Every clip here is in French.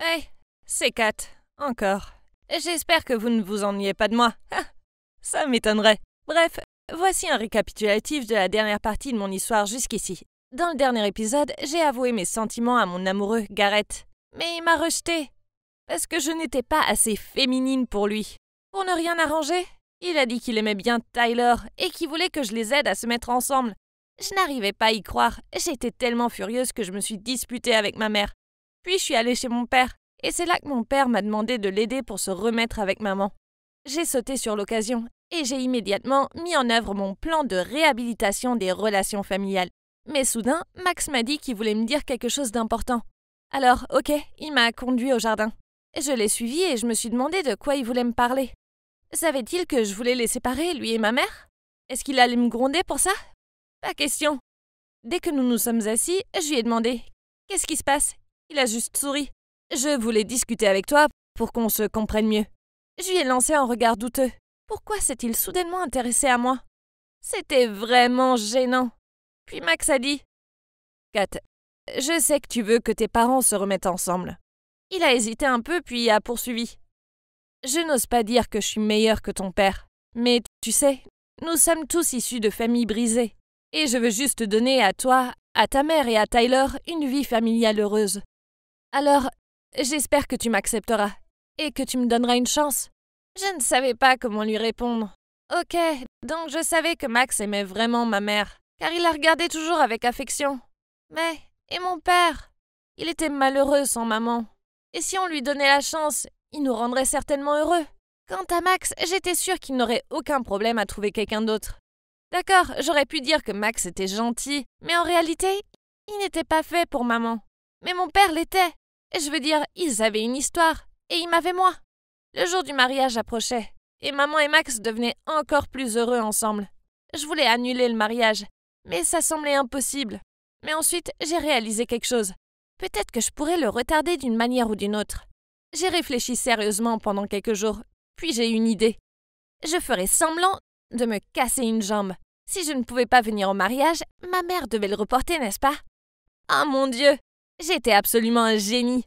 Hey, c'est Kat, encore. J'espère que vous ne vous ennuyez pas de moi. Ça m'étonnerait. Bref, voici un récapitulatif de la dernière partie de mon histoire jusqu'ici. Dans le dernier épisode, j'ai avoué mes sentiments à mon amoureux Gareth. Mais il m'a rejetée. Parce que je n'étais pas assez féminine pour lui. Pour ne rien arranger, il a dit qu'il aimait bien Tyler et qu'il voulait que je les aide à se mettre ensemble. Je n'arrivais pas à y croire. J'étais tellement furieuse que je me suis disputée avec ma mère. Puis je suis allée chez mon père. Et c'est là que mon père m'a demandé de l'aider pour se remettre avec maman. J'ai sauté sur l'occasion et j'ai immédiatement mis en œuvre mon plan de réhabilitation des relations familiales. Mais soudain, Max m'a dit qu'il voulait me dire quelque chose d'important. Alors, ok, il m'a conduit au jardin. Je l'ai suivi et je me suis demandé de quoi il voulait me parler. Savait-il que je voulais les séparer, lui et ma mère? Est-ce qu'il allait me gronder pour ça? Pas question. Dès que nous nous sommes assis, je lui ai demandé « Qu'est-ce qui se passe ?» Il a juste souri. Je voulais discuter avec toi pour qu'on se comprenne mieux. Je lui ai lancé un regard douteux. Pourquoi s'est-il soudainement intéressé à moi? C'était vraiment gênant. Puis Max a dit « Kat, je sais que tu veux que tes parents se remettent ensemble. » Il a hésité un peu puis a poursuivi. « Je n'ose pas dire que je suis meilleure que ton père, mais tu sais, nous sommes tous issus de familles brisées. Et je veux juste te donner à toi, à ta mère et à Tyler une vie familiale heureuse. Alors, j'espère que tu m'accepteras et que tu me donneras une chance. » Je ne savais pas comment lui répondre. Ok, donc je savais que Max aimait vraiment ma mère, car il la regardait toujours avec affection. Mais, et mon père? Il était malheureux sans maman. Et si on lui donnait la chance, il nous rendrait certainement heureux. Quant à Max, j'étais sûre qu'il n'aurait aucun problème à trouver quelqu'un d'autre. D'accord, j'aurais pu dire que Max était gentil, mais en réalité, il n'était pas fait pour maman. Mais mon père l'était. Je veux dire, ils avaient une histoire, et il m'avait moi. Le jour du mariage approchait, et maman et Max devenaient encore plus heureux ensemble. Je voulais annuler le mariage, mais ça semblait impossible. Mais ensuite, j'ai réalisé quelque chose. Peut-être que je pourrais le retarder d'une manière ou d'une autre. J'ai réfléchi sérieusement pendant quelques jours, puis j'ai eu une idée. Je ferais semblant de me casser une jambe. Si je ne pouvais pas venir au mariage, ma mère devait le reporter, n'est-ce pas? Ah mon Dieu! J'étais absolument un génie.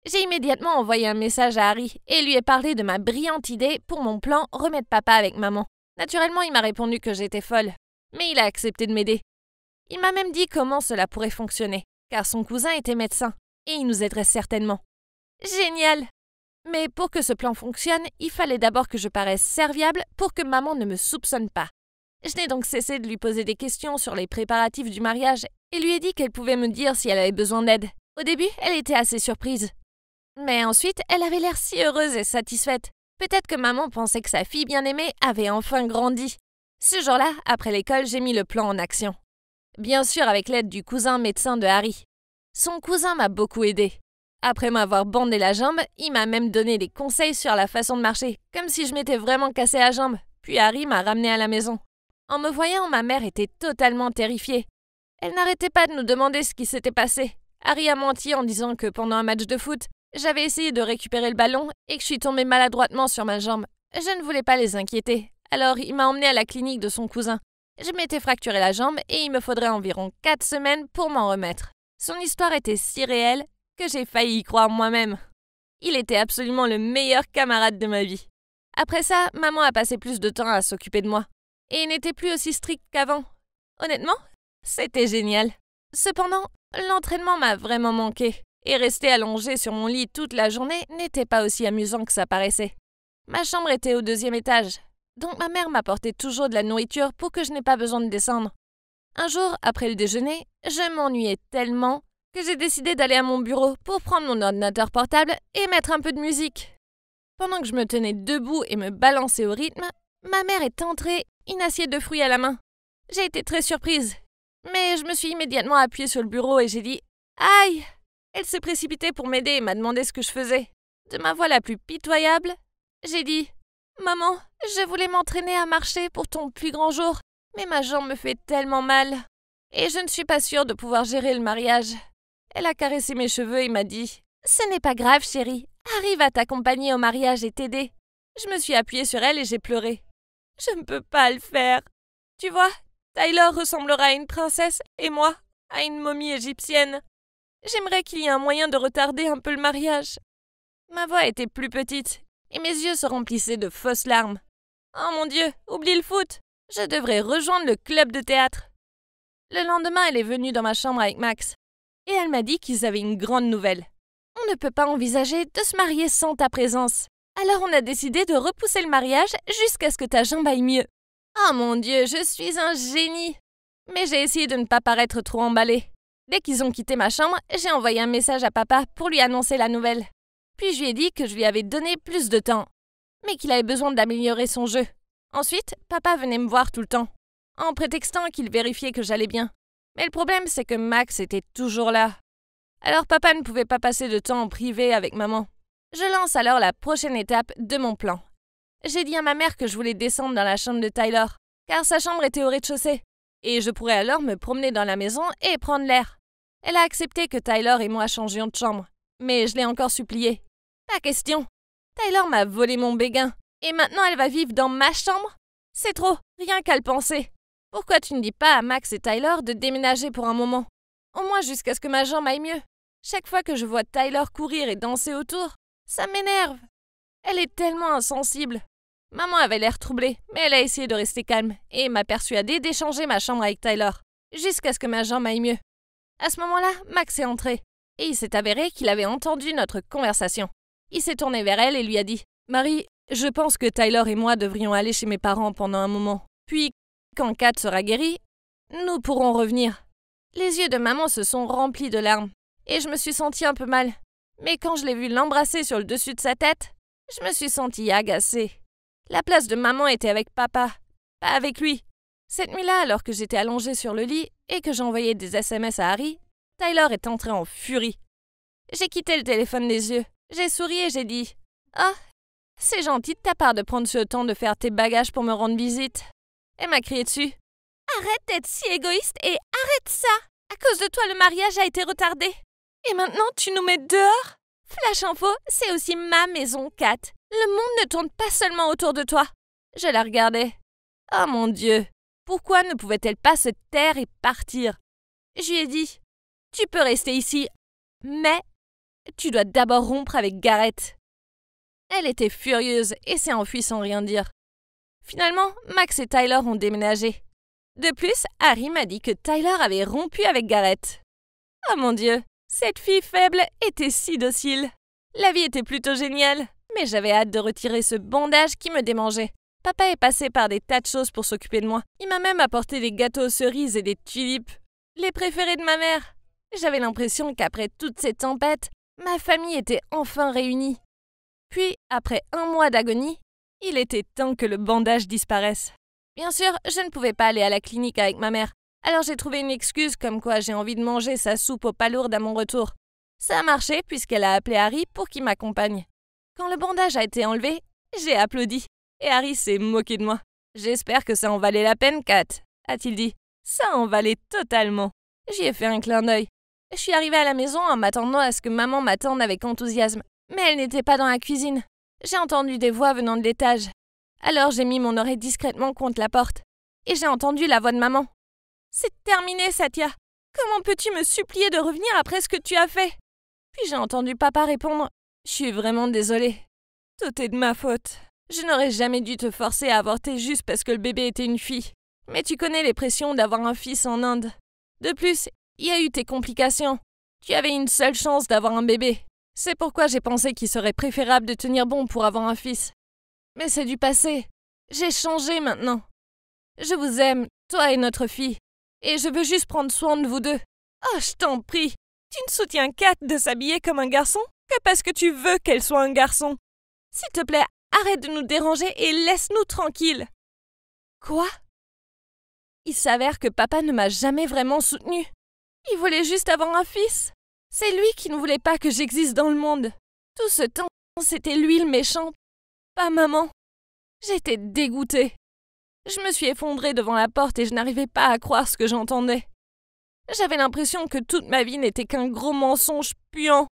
J'ai immédiatement envoyé un message à Harry et lui ai parlé de ma brillante idée pour mon plan remettre papa avec maman. Naturellement, il m'a répondu que j'étais folle, mais il a accepté de m'aider. Il m'a même dit comment cela pourrait fonctionner, car son cousin était médecin et il nous aiderait certainement. Génial! Mais pour que ce plan fonctionne, il fallait d'abord que je paraisse serviable pour que maman ne me soupçonne pas. Je n'ai donc cessé de lui poser des questions sur les préparatifs du mariage et lui ai dit qu'elle pouvait me dire si elle avait besoin d'aide. Au début, elle était assez surprise. Mais ensuite, elle avait l'air si heureuse et satisfaite. Peut-être que maman pensait que sa fille bien-aimée avait enfin grandi. Ce jour-là, après l'école, j'ai mis le plan en action. Bien sûr avec l'aide du cousin médecin de Harry. Son cousin m'a beaucoup aidé. Après m'avoir bandé la jambe, il m'a même donné des conseils sur la façon de marcher, comme si je m'étais vraiment cassé la jambe. Puis Harry m'a ramené à la maison. En me voyant, ma mère était totalement terrifiée. Elle n'arrêtait pas de nous demander ce qui s'était passé. Harry a menti en disant que pendant un match de foot, j'avais essayé de récupérer le ballon et que je suis tombée maladroitement sur ma jambe. Je ne voulais pas les inquiéter, alors il m'a emmenée à la clinique de son cousin. Je m'étais fracturé la jambe et il me faudrait environ 4 semaines pour m'en remettre. Son histoire était si réelle que j'ai failli y croire moi-même. Il était absolument le meilleur camarade de ma vie. Après ça, maman a passé plus de temps à s'occuper de moi. Et il n'était plus aussi strict qu'avant. Honnêtement, c'était génial. Cependant, l'entraînement m'a vraiment manqué. Et rester allongé sur mon lit toute la journée n'était pas aussi amusant que ça paraissait. Ma chambre était au 2e étage, donc ma mère m'apportait toujours de la nourriture pour que je n'ai pas besoin de descendre. Un jour, après le déjeuner, je m'ennuyais tellement que j'ai décidé d'aller à mon bureau pour prendre mon ordinateur portable et mettre un peu de musique. Pendant que je me tenais debout et me balançais au rythme, ma mère est entrée, une assiette de fruits à la main. J'ai été très surprise, mais je me suis immédiatement appuyée sur le bureau et j'ai dit « Aïe !» Elle s'est précipitée pour m'aider et m'a demandé ce que je faisais. De ma voix la plus pitoyable, j'ai dit « Maman, je voulais m'entraîner à marcher pour ton plus grand jour, mais ma jambe me fait tellement mal. Et je ne suis pas sûre de pouvoir gérer le mariage. » Elle a caressé mes cheveux et m'a dit « Ce n'est pas grave, chérie. Harry va t'accompagner au mariage et t'aider. » Je me suis appuyée sur elle et j'ai pleuré. Je ne peux pas le faire. Tu vois, Tyler ressemblera à une princesse et moi, à une momie égyptienne. J'aimerais qu'il y ait un moyen de retarder un peu le mariage. » Ma voix était plus petite et mes yeux se remplissaient de fausses larmes. Oh mon Dieu, oublie le foot. Je devrais rejoindre le club de théâtre. Le lendemain, elle est venue dans ma chambre avec Max et elle m'a dit qu'ils avaient une grande nouvelle. On ne peut pas envisager de se marier sans ta présence. Alors on a décidé de repousser le mariage jusqu'à ce que ta jambe aille mieux. Oh mon Dieu, je suis un génie. Mais j'ai essayé de ne pas paraître trop emballée. Dès qu'ils ont quitté ma chambre, j'ai envoyé un message à papa pour lui annoncer la nouvelle. Puis je lui ai dit que je lui avais donné plus de temps, mais qu'il avait besoin d'améliorer son jeu. Ensuite, papa venait me voir tout le temps, en prétextant qu'il vérifiait que j'allais bien. Mais le problème, c'est que Max était toujours là. Alors papa ne pouvait pas passer de temps en privé avec maman. Je lance alors la prochaine étape de mon plan. J'ai dit à ma mère que je voulais descendre dans la chambre de Tyler, car sa chambre était au rez-de-chaussée, et je pourrais alors me promener dans la maison et prendre l'air. Elle a accepté que Tyler et moi changions de chambre, mais je l'ai encore suppliée. Pas question. Tyler m'a volé mon béguin, et maintenant elle va vivre dans ma chambre? C'est trop, rien qu'à le penser. Pourquoi tu ne dis pas à Max et Tyler de déménager pour un moment? Au moins jusqu'à ce que ma jambe aille mieux. Chaque fois que je vois Tyler courir et danser autour, ça m'énerve. Elle est tellement insensible. Maman avait l'air troublée, mais elle a essayé de rester calme et m'a persuadée d'échanger ma chambre avec Tyler, jusqu'à ce que ma jambe aille mieux. À ce moment-là, Max est entré, et il s'est avéré qu'il avait entendu notre conversation. Il s'est tourné vers elle et lui a dit « Marie, je pense que Tyler et moi devrions aller chez mes parents pendant un moment. Puis, quand Kat sera guérie, nous pourrons revenir. » Les yeux de maman se sont remplis de larmes, et je me suis sentie un peu mal. Mais quand je l'ai vu l'embrasser sur le dessus de sa tête, je me suis sentie agacée. La place de maman était avec papa, pas avec lui. Cette nuit-là, alors que j'étais allongée sur le lit et que j'envoyais des SMS à Harry, Tyler est entré en furie. J'ai quitté le téléphone des yeux. J'ai souri et j'ai dit « Oh, c'est gentil de ta part de prendre ce temps de faire tes bagages pour me rendre visite. » Elle m'a crié dessus. « Arrête d'être si égoïste et arrête ça! À cause de toi, le mariage a été retardé. Et maintenant, tu nous mets dehors? Flash Info, c'est aussi ma maison, Kat. Le monde ne tourne pas seulement autour de toi. » Je la regardais. Oh mon Dieu, pourquoi ne pouvait-elle pas se taire et partir? Je lui ai dit « Tu peux rester ici, mais tu dois d'abord rompre avec Garrett. » Elle était furieuse et s'est enfuie sans rien dire. Finalement, Max et Tyler ont déménagé. De plus, Harry m'a dit que Tyler avait rompu avec Garrett. Oh mon Dieu, cette fille faible était si docile. La vie était plutôt géniale, mais j'avais hâte de retirer ce bandage qui me démangeait. Papa est passé par des tas de choses pour s'occuper de moi. Il m'a même apporté des gâteaux aux cerises et des tulipes, les préférés de ma mère. J'avais l'impression qu'après toutes ces tempêtes, ma famille était enfin réunie. Puis, après 1 mois d'agonie, il était temps que le bandage disparaisse. Bien sûr, je ne pouvais pas aller à la clinique avec ma mère, alors j'ai trouvé une excuse comme quoi j'ai envie de manger sa soupe aux palourdes à mon retour. Ça a marché puisqu'elle a appelé Harry pour qu'il m'accompagne. Quand le bandage a été enlevé, j'ai applaudi et Harry s'est moqué de moi. « J'espère que ça en valait la peine, Kat, » a-t-il dit. « Ça en valait totalement. » J'y ai fait un clin d'œil. Je suis arrivée à la maison en m'attendant à ce que maman m'attende avec enthousiasme. Mais elle n'était pas dans la cuisine. J'ai entendu des voix venant de l'étage. Alors j'ai mis mon oreille discrètement contre la porte. Et j'ai entendu la voix de maman. « C'est terminé, Satya. Comment peux-tu me supplier de revenir après ce que tu as fait ?» Puis j'ai entendu papa répondre « Je suis vraiment désolée. Tout est de ma faute. Je n'aurais jamais dû te forcer à avorter juste parce que le bébé était une fille. Mais tu connais les pressions d'avoir un fils en Inde. De plus, il y a eu tes complications. Tu avais une seule chance d'avoir un bébé. C'est pourquoi j'ai pensé qu'il serait préférable de tenir bon pour avoir un fils. Mais c'est du passé. J'ai changé maintenant. Je vous aime, toi et notre fille. Et je veux juste prendre soin de vous deux. Oh, je t'en prie. Tu ne soutiens Kat de s'habiller comme un garçon que parce que tu veux qu'elle soit un garçon. S'il te plaît, arrête de nous déranger et laisse-nous tranquilles. » Quoi? Il s'avère que papa ne m'a jamais vraiment soutenue. Il voulait juste avoir un fils. C'est lui qui ne voulait pas que j'existe dans le monde. Tout ce temps, c'était lui le méchant, pas maman. J'étais dégoûtée. Je me suis effondrée devant la porte et je n'arrivais pas à croire ce que j'entendais. J'avais l'impression que toute ma vie n'était qu'un gros mensonge puant.